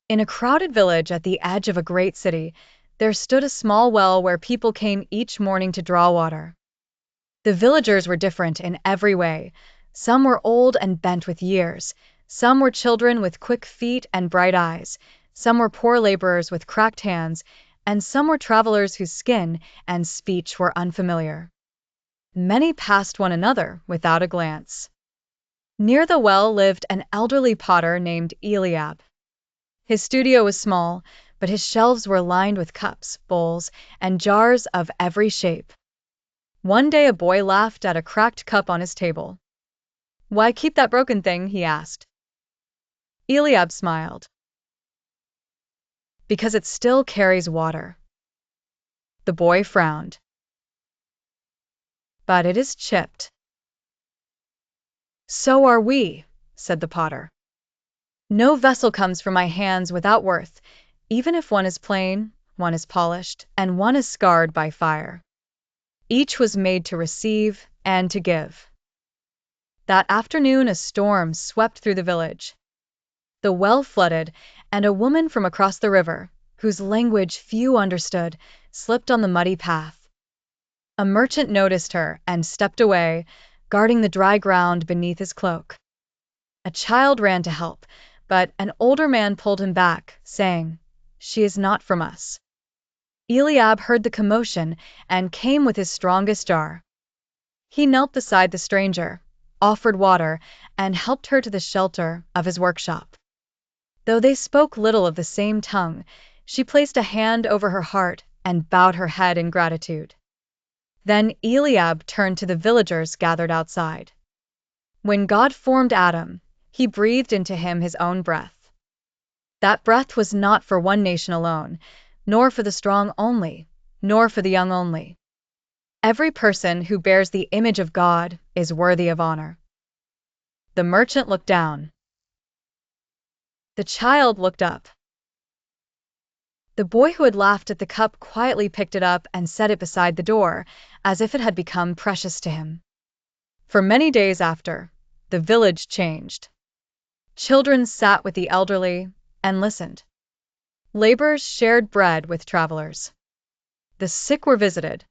In a crowded village at the edge of a great city, there stood a small well where people came each morning to draw water. The villagers were different in every way. Some were old and bent with years. Some were children with quick feet and bright eyes. Some were poor laborers with cracked hands, and some were travelers whose skin and speech were unfamiliar. Many passed one another without a glance. Near the well lived an elderly potter named Eliab. His studio was small, but his shelves were lined with cups, bowls, and jars of every shape. One day a boy laughed at a cracked cup on his table. "Why keep that broken thing?" he asked. Eliab smiled. "Because it still carries water." The boy frowned. "But it is chipped." "So are we," said the potter. "No vessel comes from my hands without worth, even if one is plain, one is polished, and one is scarred by fire. Each was made to receive and to give." That afternoon a storm swept through the village. The well flooded, and a woman from across the river, whose language few understood, slipped on the muddy path. A merchant noticed her and stepped away, guarding the dry ground beneath his cloak. A child ran to help, but an older man pulled him back, saying, "She is not from us." Eliab heard the commotion and came with his strongest jar. He knelt beside the stranger, offered water, and helped her to the shelter of his workshop. Though they spoke little of the same tongue, she placed a hand over her heart and bowed her head in gratitude. Then Eliab turned to the villagers gathered outside. When God formed Adam, he breathed into him his own breath. That breath was not for one nation alone, nor for the strong only, nor for the young only. Every person who bears the image of God is worthy of honor. The merchant looked down. The child looked up. The boy who had laughed at the cup quietly picked it up and set it beside the door, as if it had become precious to him. For many days after, the village changed. Children sat with the elderly and listened. Laborers shared bread with travelers. The sick were visited,